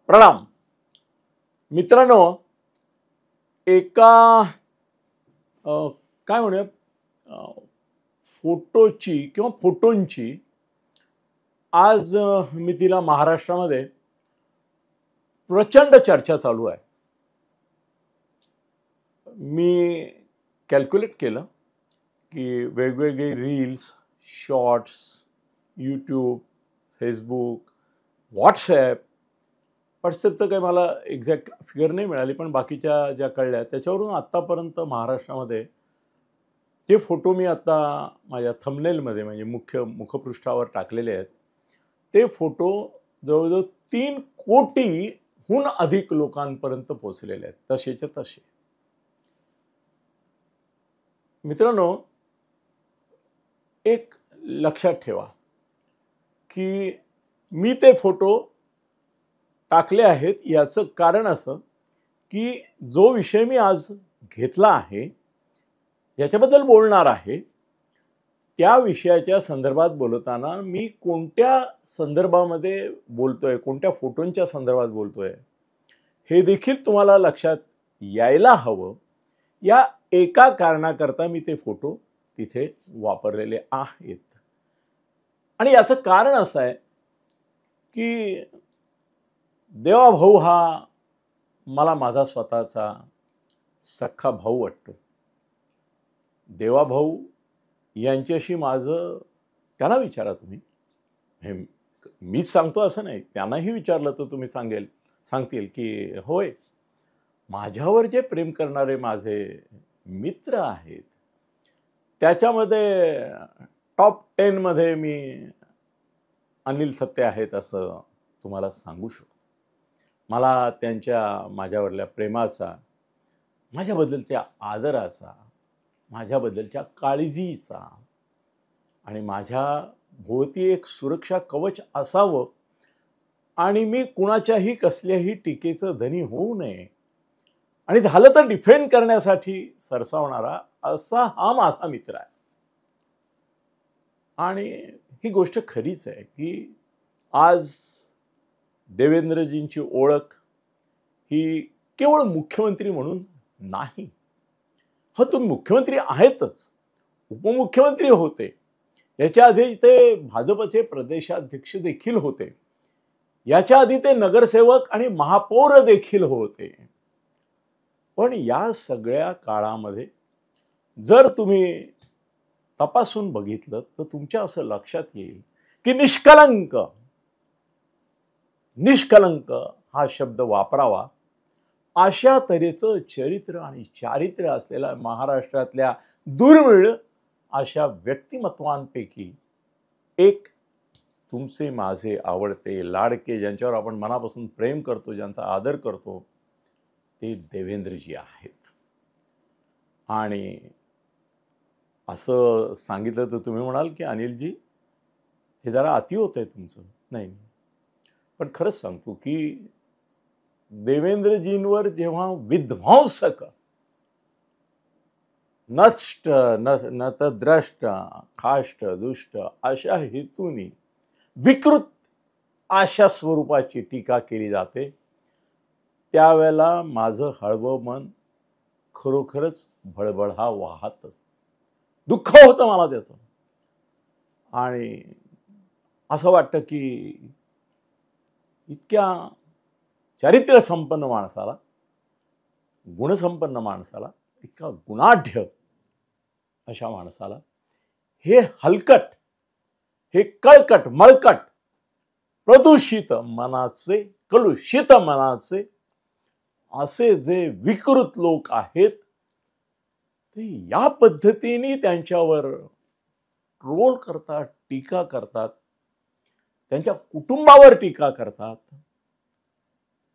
प्रणाम मित्रांनो. एका काय म्हणूया फोटोची किंवा फोटोंची आज मी तिला महाराष्ट्रामध्ये प्रचंड चर्चा चालू आहे. मी कॅल्क्युलेट केलं की वेगवेगळे रील्स, शॉर्ट्स, यूट्यूब, फेसबुक, व्हॉट्सॲपचं काही मला एक्झॅक्ट फिगर नाही मिळाली, पण बाकीच्या ज्या कळल्या त्याच्यावरून आत्तापर्यंत महाराष्ट्रामध्ये जे फोटो मी आता माझ्या थंबनेलमध्ये म्हणजे मुखपृष्ठावर टाकलेले आहेत ते फोटो जवळजवळ 3 कोटीहून अधिक लोकांपर्यंत पोहोचलेले आहेत, तसेच्या तसे. मित्रांनो, एक लक्षात ठेवा की मी ते फोटो टाकले आहेत याचं कारण असं की जो विषय मी आज घेतला आहे, याच्याबद्दल बोलणार आहे, त्या विषयाच्या संदर्भात बोलताना मी कोणत्या संदर्भामध्ये बोलतोय, कोणत्या फोटोंच्या संदर्भात बोलतोय हे देखील तुम्हाला लक्षात यायला हवं. या एका कारणाकरता मी ते फोटो तिथे वापरलेले आहेत. आणि याचं कारण असं आहे की देवाभाऊ हा मला माझा स्वतःचा सख्खा भाऊ वाटतो. देवाभाऊ यांच्याशी माझं, त्यांना विचारा तुम्ही, हे मीच सांगतो असं नाही, त्यांनाही विचारलं तर तुम्ही सांगतील की होय, माझ्यावर जे प्रेम करणारे माझे मित्र आहेत त्याच्यामध्ये टॉप 10 मध्ये मी अनिल थत्ते आहेत असं तुम्हाला सांगू शकतो. मला त्यांच्या माझ्यावरल्या प्रेमाचा, माझ्याबद्दलच्या आदराचा, माझ्याबद्दलच्या काळजीचा आणि माझ्या भोवती एक सुरक्षा कवच असावं आणि मी कुणाच्याही कसल्याही टीकेचं धनी होऊ नये आणि झालं तर डिफेंड करण्यासाठी सरसावणारा असा हा माझा मित्र आहे. आणि ही गोष्ट खरीच आहे की आज देवेंद्रजींची ओळख ही केवळ मुख्यमंत्री म्हणून नाही. हो, तुम्ही मुख्यमंत्री आहेतच, उपमुख्यमंत्री होते, याच्या आधी ते भाजपचे प्रदेशाध्यक्ष देखील होते, याच्या आधी ते नगरसेवक आणि महापौर देखील होते. पण या सगळ्या काळामध्ये जर तुम्ही तपासून बघितलं तर तुमच्या असं लक्षात येईल की निष्कलंक हा शब्द वापरावा अशा तऱ्हेचं चरित्र आणि चारित्र्य असलेल्या महाराष्ट्रातल्या दुर्मिळ अशा व्यक्तिमत्वांपैकी एक तुमचे माझे आवडते लाडके, ज्यांच्यावर आपण मनापासून प्रेम करतो, ज्यांचा आदर करतो, ते देवेंद्रजी आहेत. आणि असं सांगितलं तर तुम्ही म्हणाल की अनिलजी हे जरा अति होत आहे तुमचं. नाही, पण खरंच सांगतो की देवेंद्रजींवर जेव्हा विध्वंसक, नष्ट नतद्रष्ट खाष्ट दुष्ट अशा हेतूनी विकृत अशा स्वरूपाची टीका केली जाते, त्यावेळेला माझं हळवं मन खरोखरच भळभळा वाहतं. दुःख होतं मला त्याचं. आणि असं वाटतं की इतक्या चारित्र्य संपन्न माणसाला, गुणसंपन्न माणसाला, इतका गुणाढ्य अशा माणसाला हे हलकट, हे कळकट, मळकट, प्रदूषित मनाचे, कलुषित मनाचे असे जे विकृत लोक आहेत ते या पद्धतीने त्यांच्यावर ट्रोल करतात, टीका करतात, त्यांच्या कुटुंबावर टीका करतात.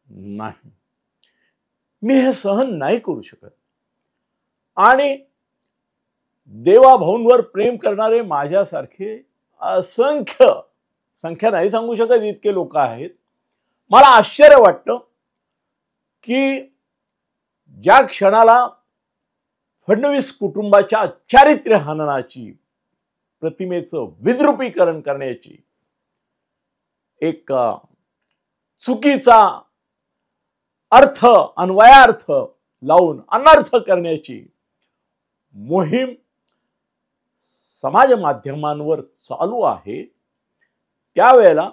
नाही, मी हे सहन नाही करू शकत. आणि देवाभाऊंवर प्रेम करणारे माझ्यासारखे असंख्य, संख्या नाही सांगू शकत इतके लोक आहेत. मला आश्चर्य वाटतं की ज्या क्षणाला फडणवीस कुटुंबाच्या चारित्र्य हननाची, प्रतिमेचं विद्रुपीकरण करण्याची एक चुकीचा अर्थ अन्वयार्थ लावून अनर्थ करण्याची मोहीम समाज माध्यमांवर चालू आहे, त्यावेळेला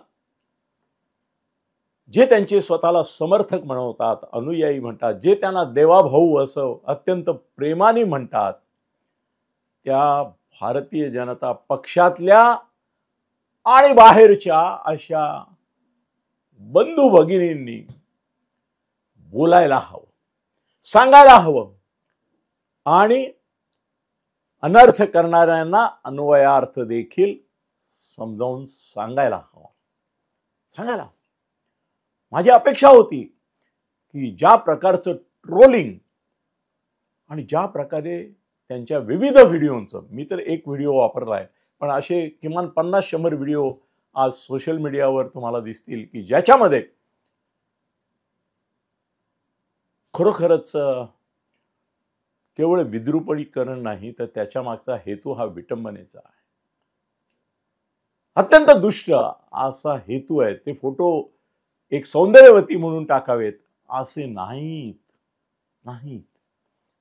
जे त्यांचे स्वतःला समर्थक म्हणतात, अनुयायी म्हणतात, जे त्यांना देवाभाऊ असं अत्यंत प्रेमाने म्हणतात, त्या भारतीय जनता पक्षातल्या आणि बाहेरच्या अशा बंधू भगिनींनी बोलायला हवं, सांगायला हवं आणि अनर्थ करणाऱ्यांना अन्वयार्थ देखील समजावून सांगायला हवं. माझी अपेक्षा होती की ज्या प्रकारचं ट्रोलिंग आणि ज्या प्रकारे त्यांच्या विविध व्हिडिओंचं, मी तर एक व्हिडिओ वापरला आहे, पण असे किमान 50-100 व्हिडिओ आज सोशल मीडियावर तुम्हाला दिसतील की ज्याच्यामध्ये खरोखरच केवळ विद्रुपीकरण नाही, तर त्याच्या मागचा हेतू हा विटंबनेचा आहे. अत्यंत दुष्ट असा हेतू आहे. ते फोटो एक सौंदर्यवती म्हणून टाकावेत असे नाहीत.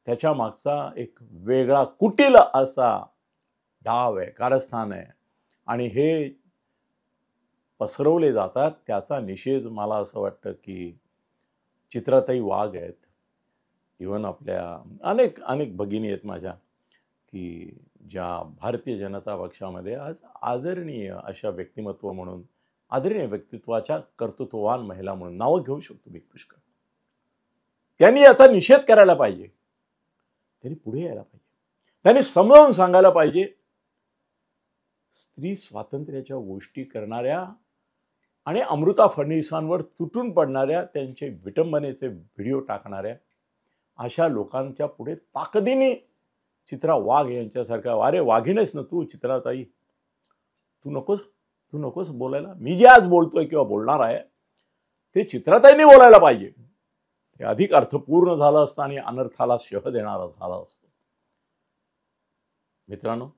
त्याच्या मागचा एक वेगळा कुटील असा डाव आहे, कारस्थान आहे आणि हे पसरवले जातात. त्याचा निषेध मला असं वाटतं की चित्राताई वाघ आहेत, इव्हन आपल्या अनेक भगिनी आहेत माझ्या की ज्या भारतीय जनता पक्षामध्ये आज आदरणीय अशा व्यक्तिमत्व म्हणून, आदरणीय व्यक्तित्वाच्या कर्तृत्ववान महिला म्हणून नावं घेऊ शकतो मी पुष्कळ. त्यांनी याचा निषेध करायला पाहिजे, त्यांनी पुढे यायला पाहिजे, त्यांनी समजावून सांगायला पाहिजे. स्त्री स्वातंत्र्याच्या गोष्टी करणाऱ्या आणि अमृता फडणवीसांवर तुटून पडणाऱ्या, त्यांचे विटंबनेचे व्हिडिओ टाकणाऱ्या अशा लोकांच्या पुढे ताकदीने चित्रा वाघ यांच्यासारखा, अरे वाघीणच ना तू चित्राताई, तू नकोस बोलायला. मी जे आज बोलतोय किंवा बोलणार आहे ते चित्राताईंनी बोलायला पाहिजे. ते अधिक अर्थपूर्ण झालं असतं आणि अनर्थाला शह देणारा झाला असतो. मित्रांनो,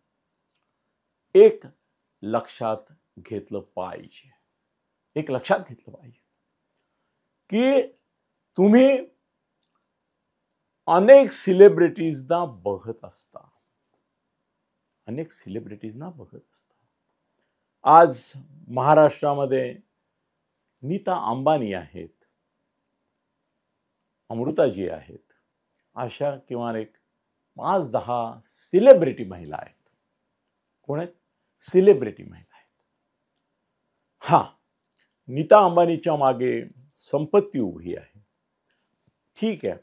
एक लक्षात घेतलं पाहिजे की तुम्ही अनेक सेलिब्रिटीजना बघत असता. आज महाराष्ट्रामध्ये नीता अंबानी आहेत, अमृताजी आहेत, अशा किमान एक 5-10 सेलिब्रिटी महिला आहेत. कोण आहेत? सेलिब्रिटी महिला आहेत. हा, नीता अंबानीच्या मागे संपत्ती उभी आहे, ठीक आहे.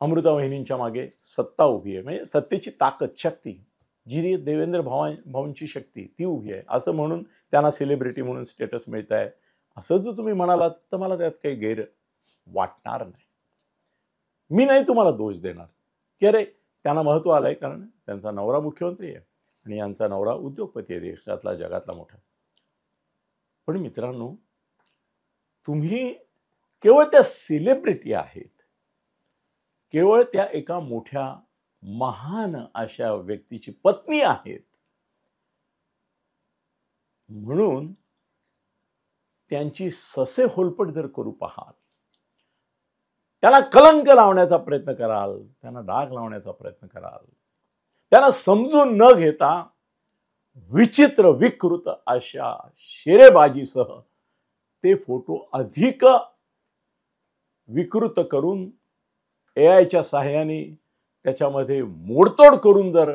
अमृता वहिनींच्या मागे सत्ता उभी आहे, म्हणजे सत्तेची ताकद, शक्ती, जी देवेंद्र भावांची शक्ती ती उभी आहे, असं म्हणून त्यांना सेलिब्रिटी म्हणून स्टेटस मिळत आहे. असं जर तुम्ही म्हणालात तर मला त्यात काही गैर वाटणार नाही. मी नाही तुम्हाला दोष देणार की अरे त्यांना महत्व आलंय कारण त्यांचा नवरा मुख्यमंत्री आहे आणि यांचा नवरा उद्योगपती आहे, देशातला जगातला मोठा. पण मित्रांनो, तुम्ही केवळ त्या सेलिब्रिटी आहेत, केवळ त्या एका मोठ्या महान अशा व्यक्तीची पत्नी आहेत म्हणून त्यांची ससे होलपट जर करू पाहाल, त्यांना कलंक लावण्याचा प्रयत्न कराल, त्यांना डाग लावण्याचा प्रयत्न कराल, त्यांना समजून न घेता विचित्र विकृत अशा शेरेबाजीसह ते फोटो अधिक विकृत करून एआयच्या सहाय्याने त्याच्यामध्ये मोडतोड करून जर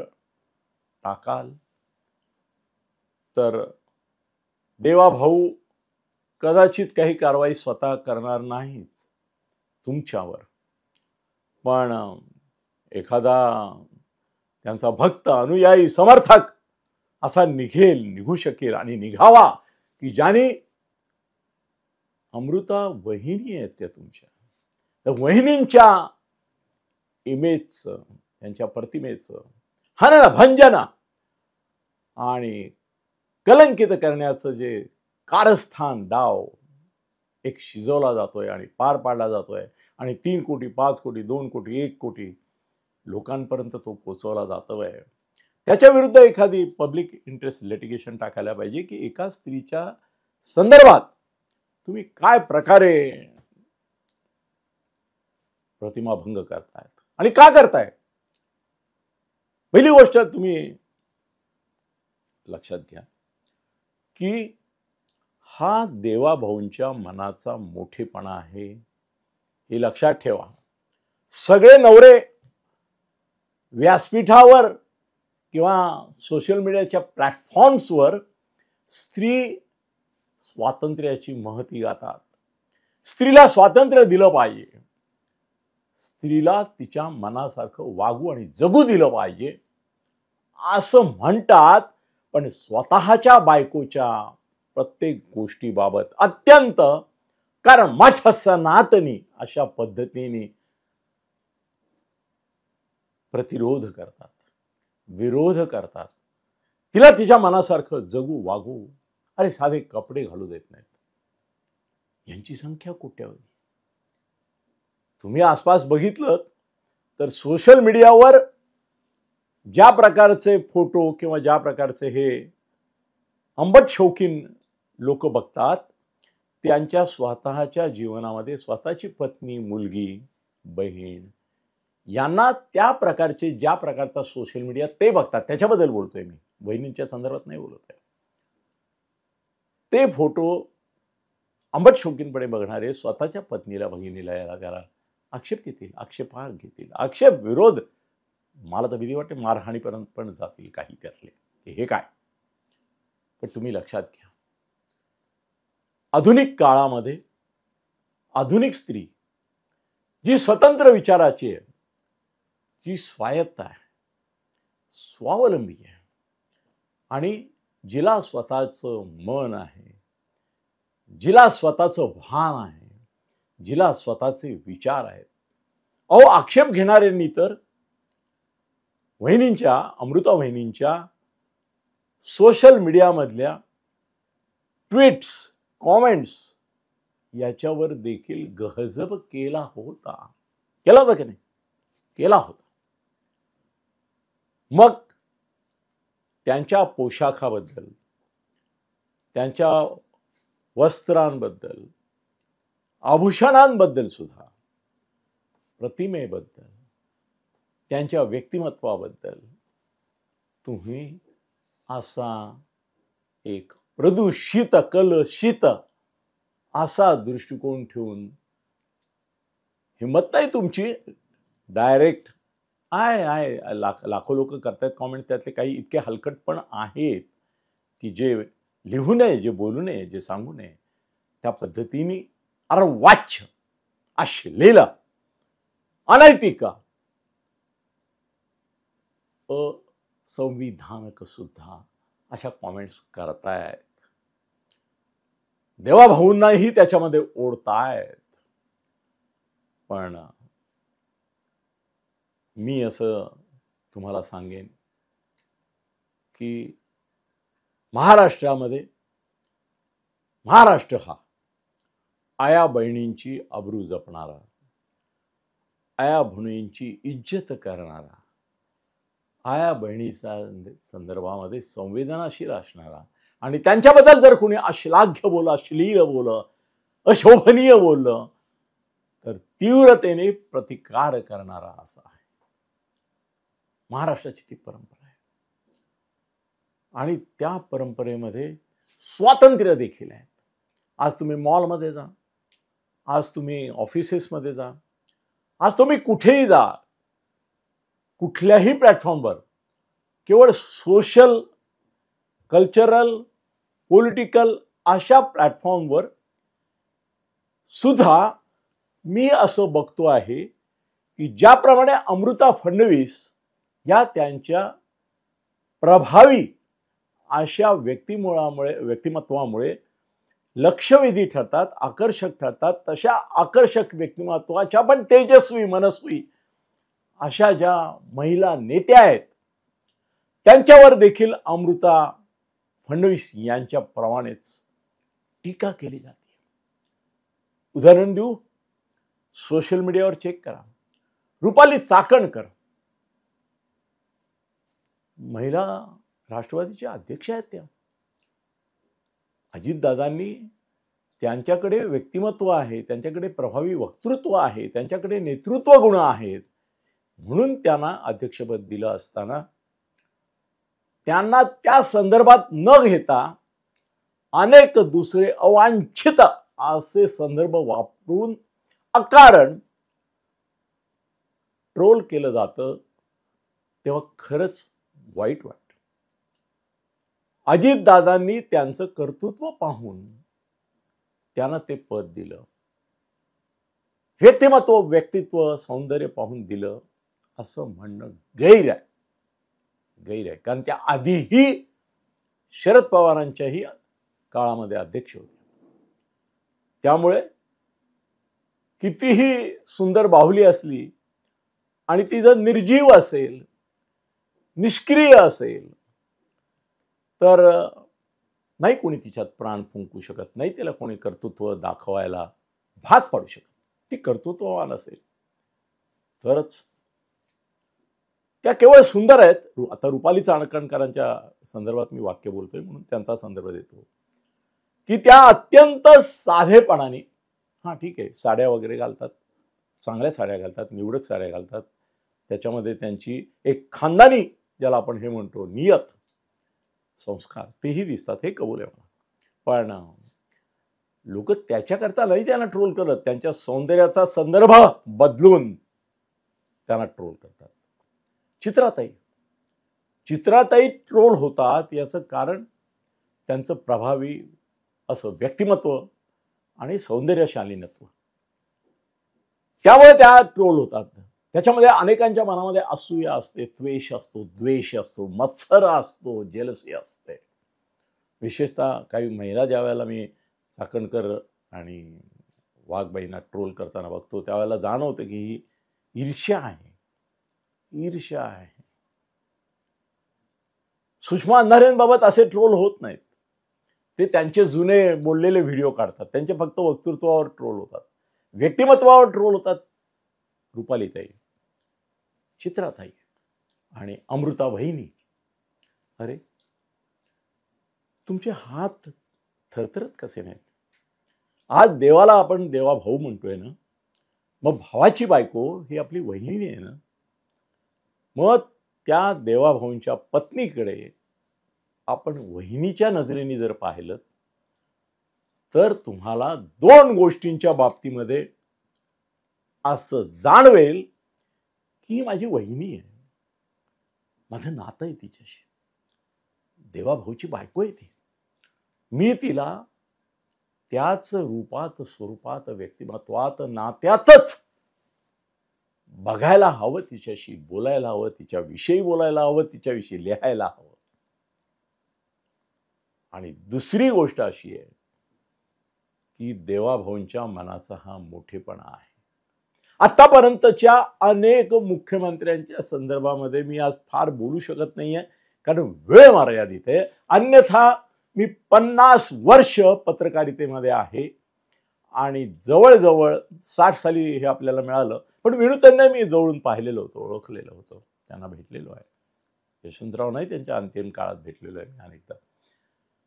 टाकाल तर देवाभाऊ कदाचित काही कारवाई स्वतः करणार नाहीत तुमच्यावर, पण एखादा त्यांचा भक्त, अनुयायी, समर्थक असा निघू शकेल आणि निघावा की ज्याने अमृता वहिनी आहेत त्या तुमच्या, त्या वहिनींच्या इमेजचं, त्यांच्या प्रतिमेचं हनन भंजन आणि कलंकित करण्याचं जे कारस्थान डाव एक शिजवला जातोय आणि पार पाडला जातोय आणि 3 कोटी, 5 कोटी, 2 कोटी, 1 कोटी लोकांपर्यंत तो पोहोचवला जातोय, त्याच्या विरुद्ध एखादी पब्लिक इंटरेस्ट लिटिगेशन टाकायला पाहिजे की एका स्त्रीच्या संदर्भात तुम्ही काय प्रकारे प्रतिमाभंग करतायत. आणि का करताय? पहिली गोष्ट तुम्ही लक्षात घ्या की हा देवाभाऊंच्या मनाचा मोठेपणा आहे, हे लक्षात ठेवा. सगळे नवरे व्यासपीठावर किंवा सोशल मीडियाच्या प्लॅटफॉर्म्सवर स्त्री स्वातंत्र्याची महती गातात. स्त्रीला स्वातंत्र्य दिलं पाहिजे, स्त्रीला तिच्या मनासारखं वागू आणि जगू दिलं पाहिजे असं म्हणतात. पण स्वतःच्या बायकोच्या प्रत्येक गोष्टीबाबत अत्यंत कर्मठ सनातनी अशा पद्धतीने प्रतिरोध करतात, विरोध करतात. तिला तिच्या मनासारखं जगू वागू, अरे साधे कपडे घालू देत नाहीत. यांची संख्या कोट्यावधी. तुम्ही आसपास बघितलं तर सोशल मीडियावर ज्या प्रकारचे फोटो किंवा ज्या प्रकारचे हे अंबट शौकीन लोक बघतात, त्यांच्या स्वतःच्या जीवनामध्ये स्वतःची पत्नी, मुलगी, बहीण यांना त्या प्रकारचे ज्या प्रकारचा सोशल मीडिया ते बघतात, त्याच्याबद्दल बोलतोय मी, बहिणींच्या संदर्भात नाही बोलत आहे. ते फोटो अंबट शौकीनपणे बघणारे स्वतःच्या पत्नीला, बहिणीला, याला त्याला आक्षेप घेतील, आक्षेपार्ह घेतील, आक्षेप विरोध, मला तर भीती वाटते मारहाणीपर्यंत पण जातील काही त्यातले. हे काय? पण तुम्ही लक्षात घ्या, आधुनिक काळामध्ये आधुनिक स्त्री जी स्वतंत्र विचाराची आहे, जी स्वायत्त आहे, स्वावलंबी आहे आणि जिला स्वतःचं मन आहे, जिला स्वतःचं भान आहे, जिला स्वतःचे विचार आहेत. अहो, आक्षेप घेणाऱ्यांनी तर वहिनींच्या, अमृता वहिनींच्या सोशल मीडियामधल्या ट्वीट्स, कॉमेंट्स याच्यावर देखील गहजब केला होता. केला होता की नाही? केला होता. मग त्यांच्या पोशाखाबद्दल, त्यांच्या वस्त्रांबद्दल, आभूषणांबद्दल सुद्धा, प्रतिमेबद्दल, त्यांच्या व्यक्तिमत्वाबद्दल तुम्ही असा एक प्रदूषित, कलुषित असा दृष्टिकोन ठेवून हिंमत नाही तुमची डायरेक्ट लाखो लोक करतायत कॉमेंट, त्यातले काही इतके हलकट पण आहेत की जे लिहू नये, जे बोलू नये, जे सांगू नये त्या पद्धतीने अर्वाच्य, अश्लील, अनैतिक, असंविधानिक सुद्धा अशा कॉमेंट्स करतायत. देवाभाऊंनाही त्याच्यामध्ये ओढतायत. पण मी असं तुम्हाला सांगेन की महाराष्ट्रामध्ये, महाराष्ट्र हा आया बहिणींची अब्रू जपणारा, आया बहिणींची इज्जत करणारा, आया बहिणीच्या संदर्भामध्ये संवेदनाशील असणारा आणि त्यांच्याबद्दल जर कोणी अश्लाघ्य बोललं, अश्लील बोललं, अशोभनीय बोललं तर तीव्रतेने प्रतिकार करणारा असा आहे. महाराष्ट्राची ती परंपरा आहे आणि त्या परंपरेमध्ये स्वातंत्र्य देखील आहे. आज तुम्ही मॉलमध्ये जा, आज तुम्ही ऑफिसेसमध्ये जा, आज तुम्ही कुठेही जा, कुठल्याही प्लॅटफॉर्मवर, केवळ सोशल, कल्चरल, पॉलिटिकल अशा प्लॅटफॉर्मवर सुद्धा मी असं बघतो आहे की ज्याप्रमाणे अमृता फडणवीस या त्यांच्या प्रभावी अशा व्यक्तिमत्वामुळे लक्षवेधी ठरतात, आकर्षक ठरतात, तशा आकर्षक व्यक्तिमत्वाच्या पण तेजस्वी, मनस्वी अशा ज्या महिला नेत्या आहेत त्यांच्यावर देखील अमृता फडणवीस यांच्या प्रमाणेच टीका केली जाते. उदाहरण देऊ, सोशल मीडियावर चेक करा, रुपाली चाकणकर महिला राष्ट्रवादीच्या अध्यक्ष आहेत. त्या अजितदादांनी त्यांच्याकडे व्यक्तिमत्व आहे, त्यांच्याकडे प्रभावी वक्तृत्व आहे, त्यांच्याकडे नेतृत्व गुण आहेत, म्हणून त्यांना अध्यक्षपद दिलं असताना त्यांना त्या संदर्भात न घेता अनेक दुसरे अवांछित असे संदर्भ वापरून अकारण ट्रोल केलं जातं, तेव्हा खरंच वाईट वाटतं. अजितदादांनी त्यांचं कर्तृत्व पाहून त्यांना ते पद दिलं, व्यक्तिमत्व व्यक्तित्व सौंदर्य पाहून दिलं असं म्हणणं गैर आहे. कारण त्या आधीही शरद पवारांच्याही काळामध्ये अध्यक्ष होते. त्यामुळे कितीही सुंदर बाहुली असली आणि ती जर निर्जीव असेल, निष्क्रिय असेल, तर नाही कोणी तिच्यात प्राण फुंकू शकत, नाही तिला कोणी कर्तृत्व दाखवायला भाग पाडू शकत. ती कर्तृत्ववान असेल तरच. त्या केवळ सुंदर आहेत. आता रुपाली चाकणकरांच्या संदर्भात मी वाक्य बोलतोय म्हणून त्यांचा संदर्भ देतो की त्या अत्यंत साधेपणाने, हा ठीक आहे, साड्या वगैरे घालतात, चांगल्या साड्या घालतात, निवडक साड्या घालतात, त्याच्यामध्ये त्यांची एक खानदानी, ज्याला आपण हे म्हणतो नियत, संस्कार, तेही दिसतात, हे कबूल आहे मला. पण लोक त्याच्याकरता नाही त्यांना ट्रोल करत, त्यांच्या सौंदर्याचा संदर्भ बदलून त्यांना ट्रोल करतात. चित्राताई ट्रोल होतात याचं कारण त्यांचं प्रभावी असं व्यक्तिमत्व आणि सौंदर्यशालीनत्व, त्यामुळे त्या ट्रोल होतात. त्याच्यामध्ये अनेकांच्या मनामध्ये असूया असते, त्वेष असतो, द्वेष असतो, मत्सर असतो, जेलसी असते. विशेषतः काही महिला ज्या वेळेला मी चाकणकर आणि वाघबाईंना ट्रोल करताना बघतो त्यावेळेला जाणवतं की ही ईर्ष्या आहे. सुषमा अंधारेंबाबत असे ट्रोल होत नाहीत. ते त्यांचे जुने बोललेले व्हिडिओ काढतात, त्यांचे फक्त वक्तृत्वावर ट्रोल होतात, व्यक्तिमत्वावर ट्रोल होतात. रुपालीताई, चित्राताई आणि अमृता वहिनी, अरे तुमचे हात थरथरत कसे नाहीत? आज देवाला आपण देवा भाऊ म्हणतोय ना, मग भावाची बायको ही आपली वहिनी आहे ना, मग त्या देवाभाऊंच्या पत्नीकडे आपण वहिनीच्या नजरेने जर पाहिलं तर तुम्हाला दोन गोष्टींच्या बाबतीमध्ये असं जाणवेल की माझी वहिनी आहे, माझं नातं आहे तिच्याशी, देवाभाऊची बायको आहे ती, मी तिला त्याच रूपात, स्वरूपात, व्यक्तिमत्वात, नात्यातच बघायला हवं, तिच्याशी बोलायला हवं, तिच्याविषयी बोलायला हवं, तिच्याविषयी लिहायला हवं. आणि दुसरी गोष्ट अशी आहे की देवाभाऊंच्या मनाचा हा मोठेपणा आहे. आतापर्यंतच्या अनेक मुख्यमंत्र्यांच्या संदर्भामध्ये मी आज फार बोलू शकत नाहीये कारण वेळ मर्यादित आहे. अन्यथा मी 50 वर्ष पत्रकारितेमध्ये आहे आणि जवळजवळ 60 साली हे आपल्याला मिळालं. पण विनूतांना मी जवळून पाहिलेलं होतं, ओळखलेलं होतं, त्यांना भेटलेलो आहे. यशवंतराव नाही त्यांच्या अंतिम काळात भेटलेलो आहे मी अनेकदा.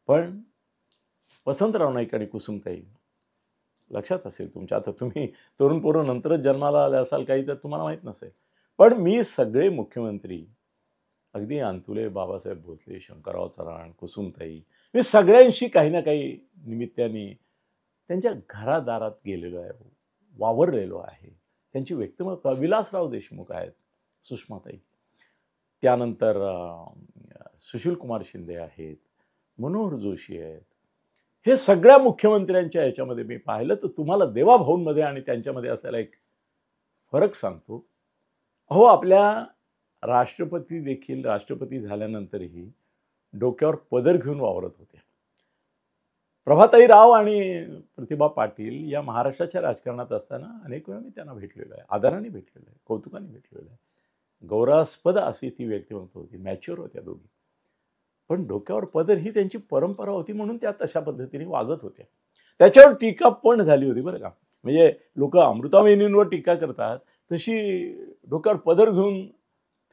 पण वसंतराव नाईक आणि कुसुमताई लक्षात असेल तुमच्या, आता तुम्ही तरुण पोरं नंतरच जन्माला आले असाल काही, तर तुम्हाला माहीत नसेल. पण मी सगळे मुख्यमंत्री, अगदी अंतुले, बाबासाहेब भोसले, शंकरराव चव्हाण, कुसुमताई, मी सगळ्यांशी काही ना काही निमित्ताने त्यांच्या घरादारात गेलेलो आहे, वावरलेलो आहे. त्यांची व्यक्तिमत्व, विलासराव देशमुख आहेत, सुषमाताई, त्यानंतर सुशीलकुमार शिंदे आहेत, मनोहर जोशी आहेत. हे सगळ्या मुख्यमंत्र्यांच्या याच्यामध्ये मी पाहिलं तर तुम्हाला देवाभाऊंमध्ये आणि त्यांच्यामध्ये असलेला एक फरक सांगतो. अहो, आपल्या राष्ट्रपती देखील राष्ट्रपती झाल्यानंतरही डोक्यावर पदर घेऊन वावरत होत्या. प्रभाताई राव आणि प्रतिभा पाटील या महाराष्ट्राच्या राजकारणात असताना अनेक वेळा मी त्यांना भेटलेलो आहे, आदराने भेटलेलो आहे, कौतुकाने भेटलेलो आहे. गौरवास्पद अशी ती व्यक्तिमत्व होती, मॅच्युअर होत्या दोघी. पण डोक्यावर पदर ही त्यांची परंपरा होती म्हणून त्या तशा पद्धतीने वागत होत्या. त्याच्यावर टीका पण झाली होती बरं का. म्हणजे लोक अमृता वहिनींवर टीका करतात तशी डोक्यावर पदर घेऊन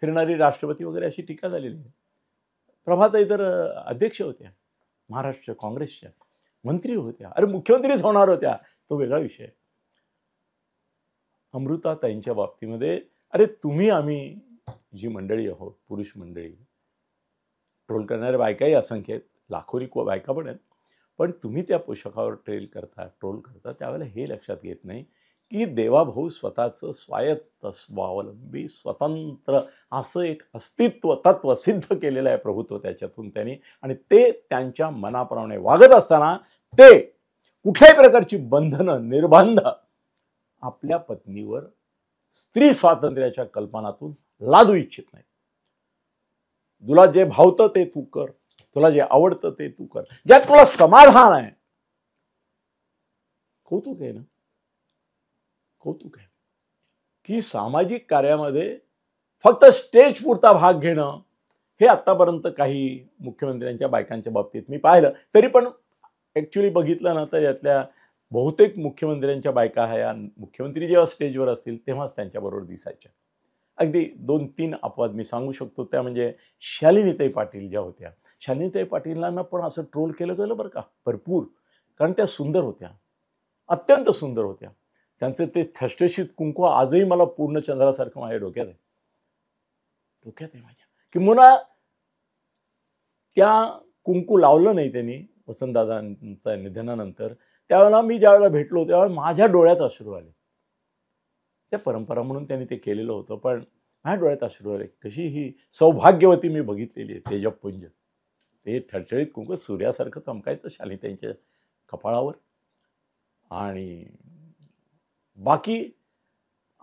फिरणारी राष्ट्रपती वगैरे अशी टीका झालेली आहे. प्रभाताई तर अध्यक्ष होत्या महाराष्ट्र काँग्रेसच्या. मंत्री होत्या, अरे मुख्यमंत्रीच होणार होत्या, तो वेगळा विषय. अमृताताईंच्या बाबतीमध्ये अरे तुम्ही आम्ही जी मंडळी आहोत, पुरुष मंडळी, ट्रोल करणाऱ्या बायकाही असंख्य आहेत, लाखोनी बायका पण आहेत, पण तुम्ही त्या पोशाखावर ट्रोल करता त्यावेळेला हे लक्षात घेत नाही की देवाभाऊ स्वतःचं स्वायत्त, स्वावलंबी, स्वतंत्र असं एक अस्तित्व तत्व सिद्ध केलेलं आहे प्रभुत्व त्याच्यातून त्यांनी, आणि ते त्यांच्या मनाप्रमाणे वागत असताना ते कुठल्याही प्रकारची बंधनं, निर्बंध आपल्या पत्नीवर स्त्री स्वातंत्र्याच्या कल्पनातून लादू इच्छित नाही. तुला जे भावतं ते तू कर, तुला जे आवडतं ते तू कर, ज्यात तुला समाधान आहे. कौतुक आहे ना, कौतुक आहे की सामाजिक कार्यामध्ये फक्त स्टेज पुरता भाग घेणं हे आतापर्यंत काही मुख्यमंत्र्यांच्या बायकांच्या बाबतीत मी पाहिलं. तरी पण ऍक्च्युली बघितलं ना तर यातल्या बहुतेक मुख्यमंत्र्यांच्या बायका ह्या मुख्यमंत्री जेव्हा स्टेजवर असतील तेव्हाच त्यांच्याबरोबर दिसायच्या. अगदी 2-3 अपवाद मी सांगू शकतो, त्या म्हणजे शालिनीताई पाटील ज्या होत्या. शालिनीताई पाटीलांना पण असं ट्रोल केलं गेलं बरं का, भरपूर, कारण त्या सुंदर होत्या, अत्यंत सुंदर होत्या. त्यांचे ते ठसठशीत कुंकू आजही मला पूर्ण चंद्रासारखं माझ्या डोक्यात आहे माझ्या. किंवा त्या कुंकू लावलं नाही त्यांनी वसंतदादांच्या निधनानंतर, त्यावेळेला मी ज्यावेळेला भेटलो त्यावेळेला माझ्या डोळ्यात अश्रू आले. त्या परंपरा म्हणून त्यांनी ते केलेलं होतं, पण माझ्या डोळ्यात अश्रू आले. कशी ही सौभाग्यवती मी बघितलेली आहे. तेजपुंज, ते ठळठळीत कुंकू सूर्यासारखं चमकायचं शालिनीताईंच्या कपाळावर. आणि बाकी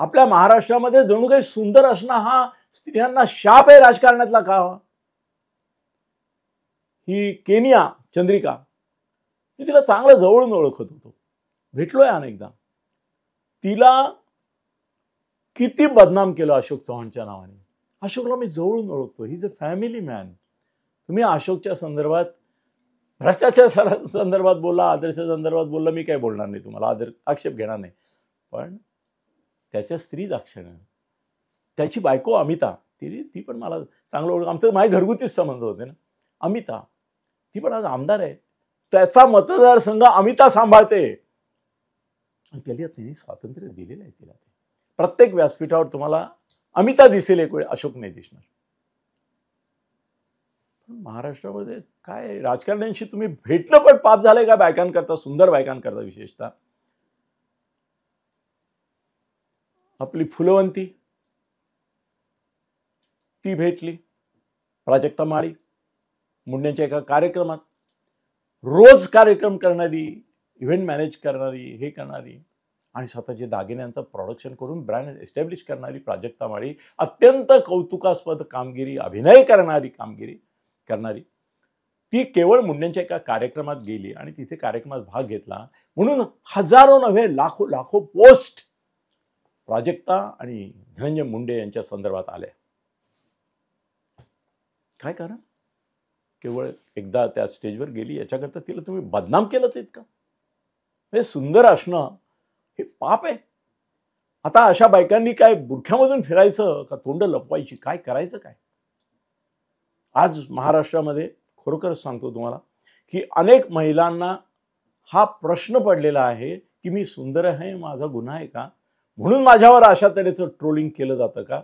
आपल्या महाराष्ट्रामध्ये जणू काही सुंदर असणं हा स्त्रियांना शाप आहे राजकारणातला का. ही केनिया चंद्रिका, मी तिला चांगलं जवळून ओळखत होतो, भेटलोय अनेकदा. तिला किती बदनाम केलं अशोक चव्हाणच्या नावाने. अशोकला मी जवळून ओळखतो, he is a family man. तुम्ही अशोकच्या संदर्भात, भ्रष्टाचार संदर्भात बोलला, आदर्श संदर्भात बोलला, मी काय बोलणार नाही तुम्हाला, आक्षेप घेणार नाही. पण त्याच्या स्त्री दाक्षिण्य, त्याची बायको अमिता, ती पण मला चांगलं ओळख, आमचं माझे घरगुतीच संबंध होते ना. अमिता, ती पण आज आमदार आहे, त्याचा मतदारसंघ अमिता सांभाळते. आणि त्याला त्यांनी स्वातंत्र्य दिलेलं आहे तिला. प्रत्येक व्यासपीठावर तुम्हाला अमिता दिसेल, एक वेळ अशोक नाही दिसणार. महाराष्ट्रामध्ये काय राजकारण्यांशी तुम्ही भेटणं पण पाप झालंय का बायकांकरता, सुंदर बायकांकरता विशेषतः. आपली फुलवंती ती भेटली, प्राजक्ता माळी, मुंडेंच्या एका कार्यक्रमात, रोज कार्यक्रम करणारी, इव्हेंट मॅनेज करणारी, हे करणारी आणि स्वतःचे दागिन्यांचं प्रोडक्शन करून ब्रँड एस्टॅब्लिश करणारी प्राजक्ता माळी, अत्यंत कौतुकास्पद कामगिरी, अभिनय करणारी ती केवळ मुंडेंच्या एका कार्यक्रमात गेली आणि तिथे कार्यक्रमात भाग घेतला म्हणून हजारो नव्हे लाखो पोस्ट प्राजक्ता आणि धनंजय मुंडे यांच्या संदर्भात आल्या. काय कारण? केवळ एकदा त्या स्टेजवर गेली याच्याकरता तिला तुम्ही बदनाम केलं ते का? हे सुंदर असणं हे पाप आहे. आता अशा बायकांनी काय बुरख्यामधून फिरायचं का तोंड लपवायची, काय करायचं काय? आज महाराष्ट्रामध्ये खरोखरच सांगतो तुम्हाला की अनेक महिलांना हा प्रश्न पडलेला आहे की मी सुंदर आहे, माझा गुन्हा आहे का, म्हणून माझ्यावर अशा तऱ्हेचं ट्रोलिंग केलं जातं का?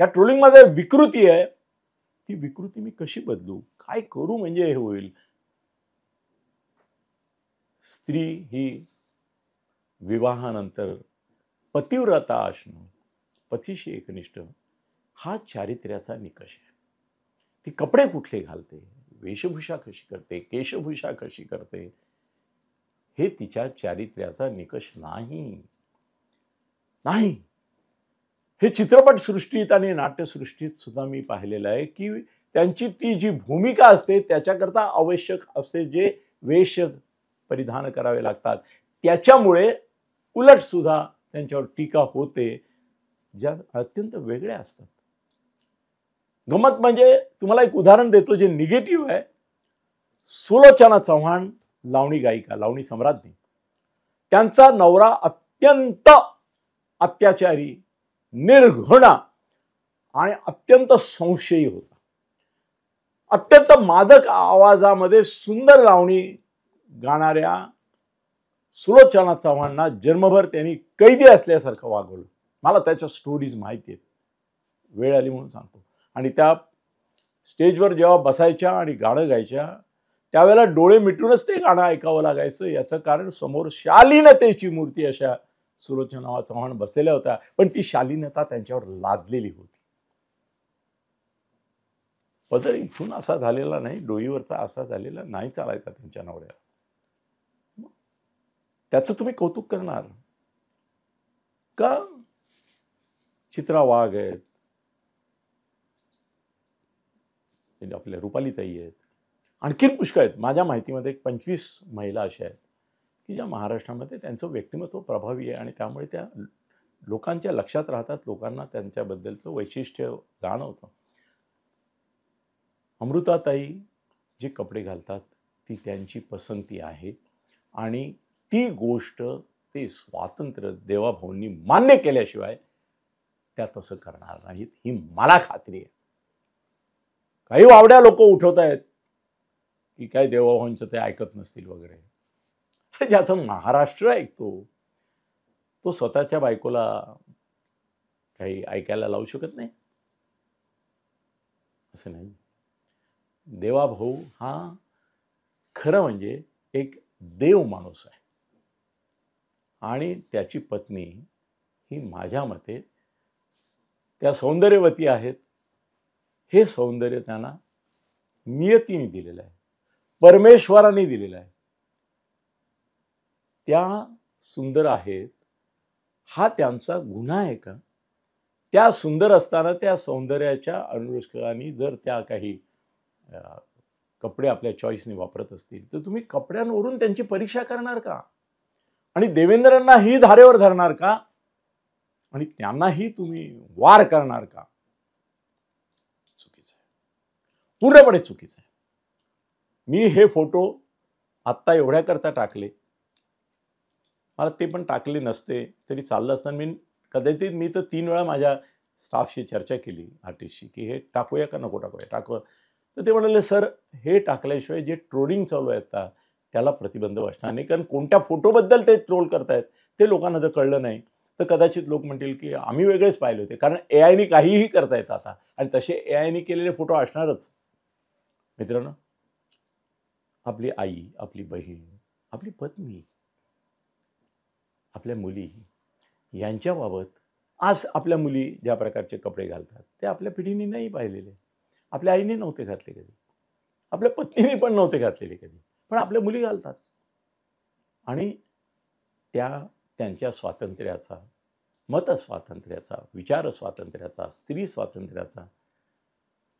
या ट्रोलिंगमध्ये विकृती आहे, ती विकृती मी कशी बदलू, काय करू म्हणजे हे होईल. स्त्री ही विवाहानंतर पतिव्रता असणं, पतीशी एकनिष्ठ, हा चारित्र्याचा निकष आहे. ती कपडे कुठले घालते, वेशभूषा कशी करते, केशभूषा कशी करते, हे तिच्या चारित्र्याचा निकष नाही. हे चित्रपट सृष्टीत आणि नाट्यसृष्टीत सुद्धा मी पाहिलेलं आहे की त्यांची ती जी भूमिका असते त्याच्याकरता आवश्यक असे जे वेश परिधान करावे लागतात त्याच्यामुळे उलट सुद्धा त्यांच्यावर टीका होते, ज्या अत्यंत वेगळ्या असतात. गमत म्हणजे तुम्हाला एक उदाहरण देतो जे निगेटिव्ह आहे. सुलोचना चव्हाण, लावणी गायिका, लावणी सम्राज्ञी, त्यांचा नवरा अत्यंत अत्याचारी, निर्घृण आणि अत्यंत संशयी होता. अत्यंत मादक आवाजामध्ये सुंदर लावणी गाणाऱ्या सुलोचना चव्हाणना जन्मभर त्यांनी कैदी असल्यासारखं वागवलं. मला त्याच्या स्टोरीज माहिती आहेत, वेळ आली म्हणून सांगतो. आणि त्या स्टेजवर जेव्हा बसायच्या आणि गाणं गायच्या त्यावेळेला डोळे मिटूनच ते गाणं ऐकावं लागायचं. याचं कारण समोर शालीनतेची मूर्ती अशा सुलोचना चव्हाण बसलेल्या होत्या, पण ती शालीनता त्यांच्यावर लादलेली होती. पदर इथून असा झालेला नाही, डोईवरचा असा झालेला नाही चालायचा त्यांच्या नवऱ्याला. त्याचं तुम्ही कौतुक करणार का? चित्रा वाघ आहेत, आपल्या रुपालीताई आहेत, आणखीन पुष्कळ आहेत. माझ्या माहितीमध्ये 25 महिला अशा आहेत की ज्या महाराष्ट्रामध्ये त्यांचं व्यक्तिमत्व प्रभावी आहे आणि त्यामुळे त्या लोकांच्या लक्षात राहतात, लोकांना त्यांच्याबद्दलचं वैशिष्ट्य जाणवतं. अमृताताई जे कपडे घालतात ती त्यांची पसंती आहे आणि ती गोष्ट ते स्वातंत्र्य देवाभाऊंनी मान्य केल्याशिवाय त्या तसं करणार नाहीत, ही मला खात्री आहे. काही वावड्या लोक उठवत आहेत की काय देवाभाऊंचं ते ऐकत नसतील वगैरे. ज्याचं महाराष्ट्र ऐकतो तो स्वतःच्या बायकोला काही ऐकायला लावू शकत नाही असं नाही. देवाभाऊ हा खरं म्हणजे एक देव माणूस आहे आणि त्याची पत्नी ही माझ्या मते त्या सौंदर्यवती आहेत. हे सौंदर्य त्यांना नियतीने दिलेलं आहे, परमेश्वराने दिलेलं आहे. त्या सुंदर आहेत हा त्यांचा गुन्हा आहे का? त्या सुंदर असताना त्या सौंदर्याच्या अनुष्काने जर त्या काही कपडे आपल्या चॉईसने वापरत असतील तर तुम्ही कपड्यांवरून त्यांची परीक्षा करणार का? आणि देवेंद्रांना ही धारेवर धरणार का? आणि त्यांनाही तुम्ही वार करणार का? चुकीचं आहे, पूर्णपणे चुकीचं आहे. मी हे फोटो आत्ता एवढ्याकरता टाकले, मला ते पण टाकले नसते तरी चाललं असताना कदाचित मी तर 3 वेळा माझ्या स्टाफशी चर्चा केली, आर्टिस्टशी, की हे टाकूया का नको टाकूया, टाकू. तर ते म्हणाले सर हे टाकल्याशिवाय जे ट्रोलिंग चालू आहे आता त्याला प्रतिबंध बसणार नाही, कारण कोणत्या फोटोबद्दल ते ट्रोल करतायत ते लोकांना जर कळलं नाही तर कदाचित लोक म्हणतील की आम्ही वेगळेच पाहिले होते, कारण एआयने काहीही करता येतं आता आणि तसे एआयने केलेले फोटो असणारच. मित्रांनो, आपली आई, आपली बहीण, आपली पत्नी, आपल्या मुली यांच्याबाबत आज आपल्या मुली ज्या प्रकारचे कपडे घालतात ते आपल्या पिढीने नाही पाहिलेले, आपल्या आईने नव्हते घातले कधी, आपल्या पत्नीने पण नव्हते घातलेले कधी, पण आपल्या मुली घालतात. आणि त्यांच्या स्वातंत्र्याचा, मत स्वातंत्र्याचा, विचार स्वातंत्र्याचा, स्त्री स्वातंत्र्याचा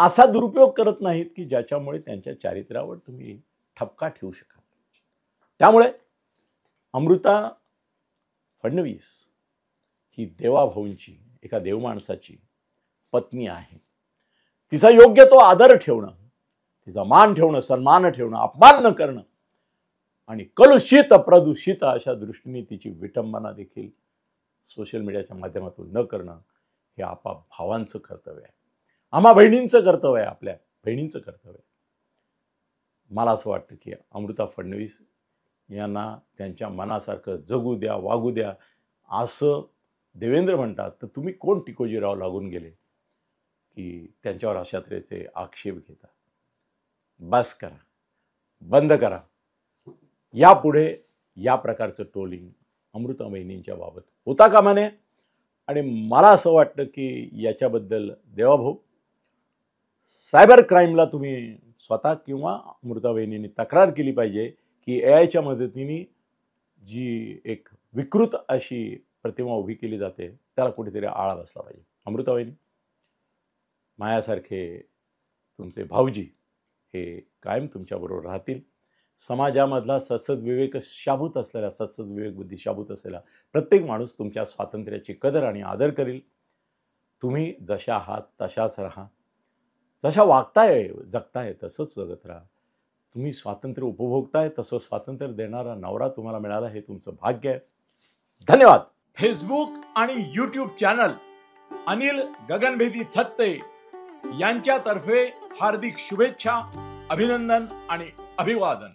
असा दुरुपयोग करत नाहीत की ज्याच्यामुळे त्यांच्या चारित्र्यावर तुम्ही ठपका ठेवू शकाल. त्यामुळे अमृता फडणवीस ही देवाभाऊंची, एका देवमाणसाची पत्नी आहे. तिचा योग्य तो आदर ठेवणं, तिचा मान ठेवणं, सन्मान ठेवणं, अपमान न करणं आणि कलुषित प्रदूषित अशा दृष्टीने तिची विटंबना देखील सोशल मीडियाच्या माध्यमातून न करणं हे आपा भावांचं कर्तव्य आहे, आम्हा बहिणींचं कर्तव्य आहे, आपल्या बहिणींचं कर्तव्य आहे. मला असं वाटतं की अमृता फडणवीस यांना त्यांच्या मनासारखं जगू द्या, वागू द्या असं देवेंद्र म्हणतात, तर तुम्ही कोण टिकोजीराव लागून गेले की त्यांच्यावर अशा तऱ्हेचे आक्षेप घेता? बस करा, बंद करा. यापुढे या प्रकारचं ट्रोलिंग अमृता बहिणींच्या बाबत होता कामा नये. आणि मला असं वाटतं की याच्याबद्दल देवाभाऊ, सायबर क्राईमला तुम्ही स्वतः किंवा अमृता बहिणींनी तक्रार केली पाहिजे की एआयच्या मदतीने जी एक विकृत अशी प्रतिमा उभी केली जाते त्याला कुठेतरी आळा बसला पाहिजे. अमृता बहिणी, मायासारखे तुमचे भाऊजी हे कायम तुमच्याबरोबर राहतील. समाजामधला सद्सद्विवेक शाबूत असलेला, सद्सद्विवेक बुद्धी शाबूत असलेला प्रत्येक माणूस तुमच्या स्वातंत्र्याची कदर आणि आदर करेल. तुम्ही जशा आहात तशाच राहा, जशा वागताय जगताय तसंच जगत राहा. तुम्ही स्वातंत्र्य उपभोगताय तसं स्वातंत्र्य देणारा नवरा तुम्हाला मिळाला हे तुमचं भाग्य आहे. धन्यवाद. फेसबुक आणि यूट्यूब चॅनल अनिल गगनभेदी थत्ते यांच्यातर्फे हार्दिक शुभेच्छा, अभिनंदन आणि अभिवादन.